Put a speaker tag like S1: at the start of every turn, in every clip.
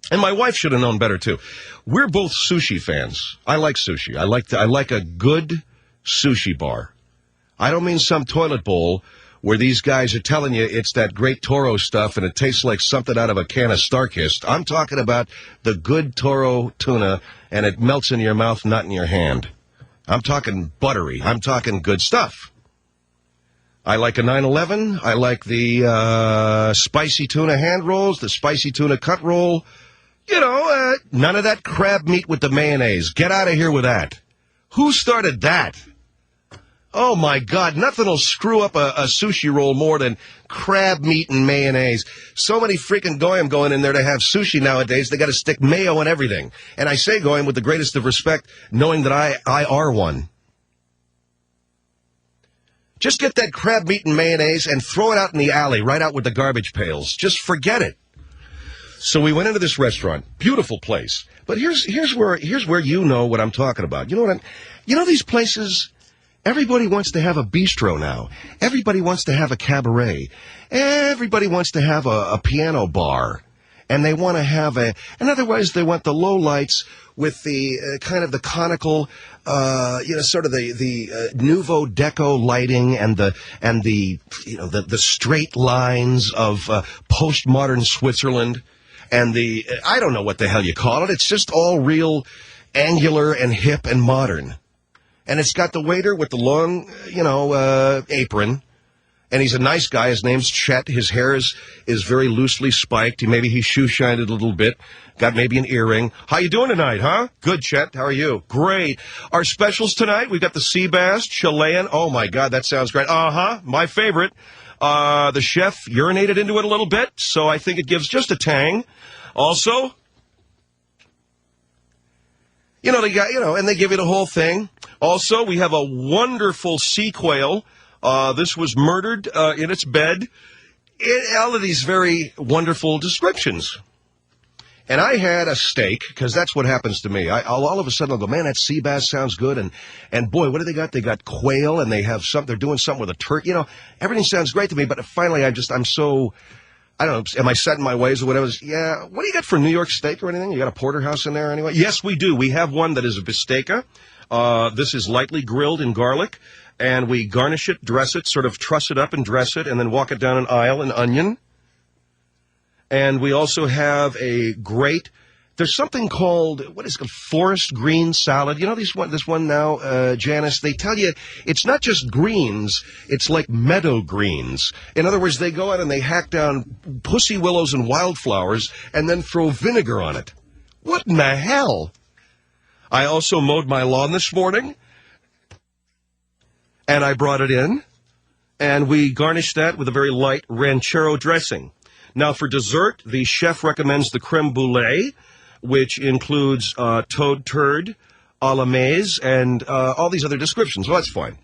S1: And my wife should have known better, too. We're both sushi fans. I like sushi. I like a good sushi bar. I don't mean some toilet bowl where these guys are telling you it's that great Toro stuff and it tastes like something out of a can of Starkist. I'm talking about the good Toro tuna, and it melts in your mouth, not in your hand. I'm talking buttery. I'm talking good stuff. I like a 911. I like the spicy tuna hand rolls, the spicy tuna cut roll. You know, none of that crab meat with the mayonnaise. Get out of here with that. Who started that? Oh, my God. Nothing will screw up a sushi roll more than crab meat and mayonnaise. So many freaking goyim going in there to have sushi nowadays. They got to stick mayo and everything. And I say goyim with the greatest of respect, knowing that I are one. Just get that crab meat and mayonnaise and throw it out in the alley, right out with the garbage pails. Just forget it. So we went into this restaurant, beautiful place. But here's where you know what I'm talking about. You know these places. Everybody wants to have a bistro now. Everybody wants to have a cabaret. Everybody wants to have a piano bar, and they want to have in other words, they want the low lights with the kind of the conical, sort of the Nouveau Deco lighting and the straight lines of postmodern Switzerland. And I don't know what the hell you call it. It's just all real angular and hip and modern. And it's got the waiter with the long, apron. And he's a nice guy. His name's Chet. His hair is very loosely spiked. Maybe he shoe-shined it a little bit. Got maybe an earring. How you doing tonight, huh? Good, Chet. How are you? Great. Our specials tonight, we've got the sea bass, Chilean. Oh, my God, that sounds great. Uh-huh, my favorite. The chef urinated into it a little bit, so I think it gives just a tang. Also, they got, and they give you the whole thing. Also, we have a wonderful sea quail. This was murdered in its bed. All of these very wonderful descriptions. And I had a steak, because that's what happens to me. All of a sudden I'll go, man, that sea bass sounds good. And boy, what do they got? They got quail, and they're doing something with a turkey. Everything sounds great to me, but finally I'm so, I don't know, am I set in my ways or whatever? Yeah, what do you got for New York steak or anything? You got a porterhouse in there anyway? Yes, we do. We have one that is a bistecca. This is lightly grilled in garlic, and we garnish it, dress it, sort of truss it up and dress it, and then walk it down an aisle in onion. And we also have there's something called, what is it called, forest green salad. This one now, Janice, they tell you it's not just greens, it's like meadow greens. In other words, they go out and they hack down pussy willows and wildflowers and then throw vinegar on it. What in the hell? I also mowed my lawn this morning, and I brought it in, and we garnished that with a very light ranchero dressing. Now, for dessert, the chef recommends the creme brulee, which includes toad turd, a la maize, and all these other descriptions. Well, that's fine.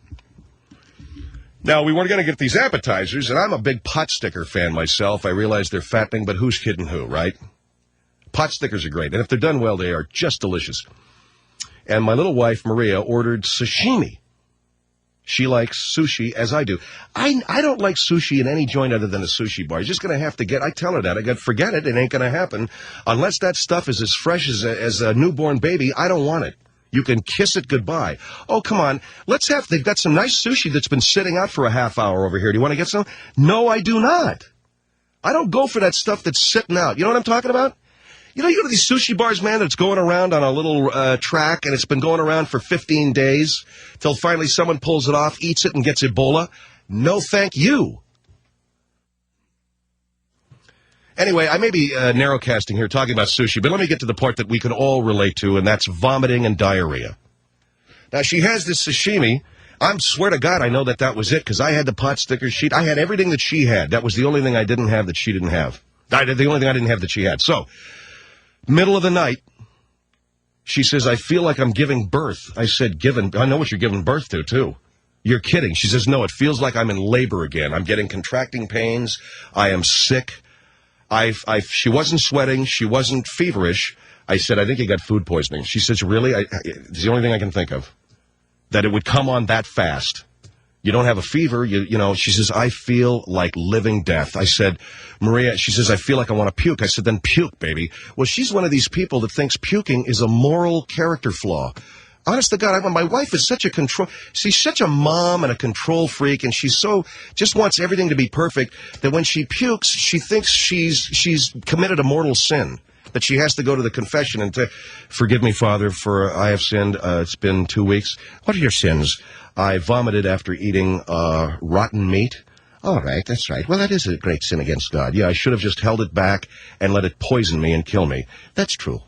S1: Now, we were going to get these appetizers, and I'm a big pot sticker fan myself. I realize they're fattening, but who's kidding who, right? Pot stickers are great, and if they're done well, they are just delicious. And my little wife, Maria, ordered sashimi. She likes sushi, as I do. I don't like sushi in any joint other than a sushi bar. You're just going to have to I tell her that. I got forget it. It ain't going to happen. Unless that stuff is as fresh as a newborn baby, I don't want it. You can kiss it goodbye. Oh, come on. They've got some nice sushi that's been sitting out for a half hour over here. Do you want to get some? No, I do not. I don't go for that stuff that's sitting out. You know what I'm talking about? You go to these sushi bars, man, that's going around on a little track, and it's been going around for 15 days, till finally someone pulls it off, eats it, and gets Ebola. No, thank you. Anyway, I may be narrowcasting here talking about sushi, but let me get to the part that we can all relate to, and that's vomiting and diarrhea. Now, she has this sashimi. I swear to God I know that was it, because I had the pot sticker sheet. I had everything that she had. That was the only thing I didn't have that she didn't have. The only thing I didn't have that she had. So, middle of the night, she says, I feel like I'm giving birth. I said, I know what you're giving birth to, too. You're kidding. She says, no, it feels like I'm in labor again. I'm getting contracting pains. I am sick. She wasn't sweating. She wasn't feverish. I said, I think you got food poisoning. She says, really? It's the only thing I can think of. That it would come on that fast. You don't have a fever. You know, she says, I feel like living death. I said, Maria, she says, I feel like I want to puke. I said, then puke, baby. Well, she's one of these people that thinks puking is a moral character flaw. Honest to God, my wife is such a she's such a mom and a control freak, and she's just wants everything to be perfect, that when she pukes, she thinks she's committed a mortal sin, that she has to go to the confession and forgive me, Father, for I have sinned. It's been 2 weeks. What are your sins? I vomited after eating rotten meat. All right, that's right. Well, that is a great sin against God. Yeah, I should have just held it back and let it poison me and kill me. That's true.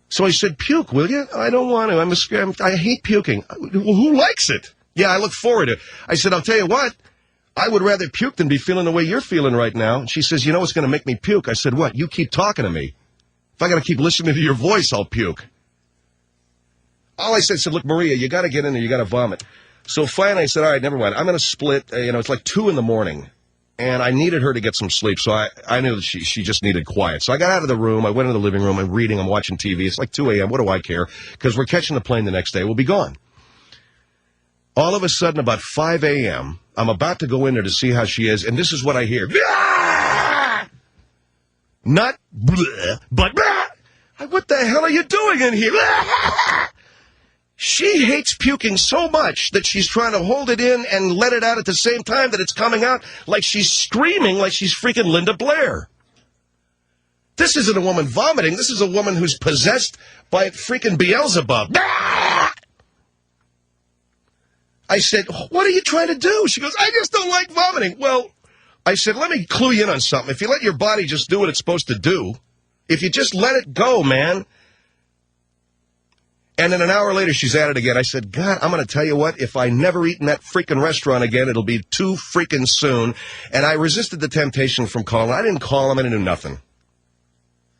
S1: So I said, puke, will you? I don't want to. I hate puking. Who likes it? Yeah, I look forward to it. I said, I'll tell you what. I would rather puke than be feeling the way you're feeling right now. And she says, you know what's going to make me puke? I said, what? You keep talking to me. If I got to keep listening to your voice, I'll puke. All I said, look, Maria, you got to get in there. You got to vomit. So finally I said, all right, never mind. I'm going to split. It's like 2 a.m. And I needed her to get some sleep, so I knew that she just needed quiet. So I got out of the room. I went into the living room. I'm reading. I'm watching TV. It's like 2 a.m. What do I care? Because we're catching the plane the next day. We'll be gone. All of a sudden, about 5 a.m., I'm about to go in there to see how she is, and this is what I hear. Not bleh, but bleh. What the hell are you doing in here? She hates puking so much that she's trying to hold it in and let it out at the same time that it's coming out, like she's screaming like she's freaking Linda Blair. This isn't a woman vomiting. This is a woman who's possessed by freaking Beelzebub. I said, what are you trying to do? She goes, I just don't like vomiting. Well, I said, let me clue you in on something. If you let your body just do what it's supposed to do, if you just let it go, man. And then an hour later, she's at it again. I said, God, I'm going to tell you what, if I never eat in that freaking restaurant again, it'll be too freaking soon. And I resisted the temptation from calling. I didn't call him. I didn't do nothing.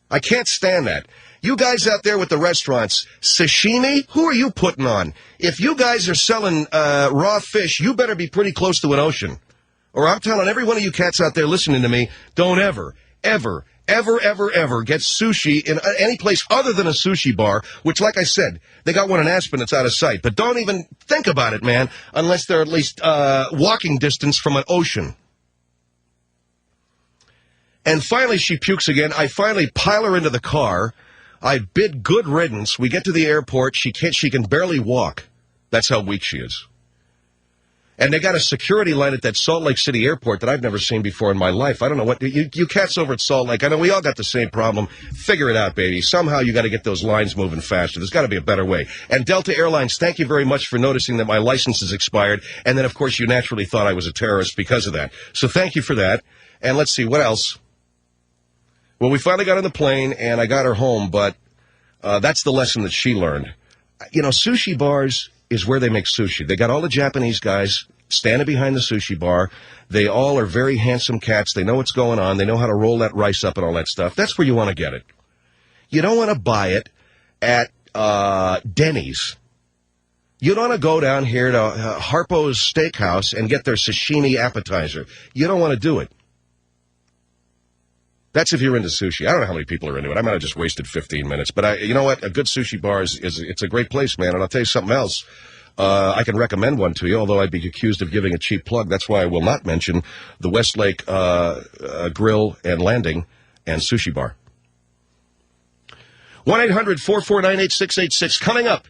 S1: I can't stand that. You guys out there with the restaurants, sashimi, who are you putting on? If you guys are selling raw fish, you better be pretty close to an ocean. Or I'm telling every one of you cats out there listening to me, don't ever get sushi in any place other than a sushi bar, which, like I said, they got one in Aspen that's out of sight. But don't even think about it, man, unless they're at least walking distance from an ocean. And finally, she pukes again. I finally pile her into the car. I bid good riddance. We get to the airport. She can barely walk. That's how weak she is. And they got a security line at that Salt Lake City airport that I've never seen before in my life. I don't know what you cats over at Salt Lake. I know we all got the same problem. Figure it out, baby. Somehow you got to get those lines moving faster. There's got to be a better way. And Delta Airlines, thank you very much for noticing that my license is expired. And then, of course, you naturally thought I was a terrorist because of that. So thank you for that. And let's see, what else? Well, we finally got on the plane, and I got her home, but that's the lesson that she learned. You know, sushi bars is where they make sushi. They got all the Japanese guys standing behind the sushi bar. They all are very handsome cats. They know what's going on. They know how to roll that rice up and all that stuff. That's where you want to get it. You don't want to buy it at Denny's. You don't want to go down here to Harpo's Steakhouse and get their sashimi appetizer. You don't want to do it. That's if you're into sushi. I don't know how many people are into it. I might have just wasted 15 minutes. But you know what? A good sushi bar it's a great place, man. And I'll tell you something else. I can recommend one to you, although I'd be accused of giving a cheap plug. That's why I will not mention the Westlake Grill and Landing and Sushi Bar. 1-800-449-8686. Coming up,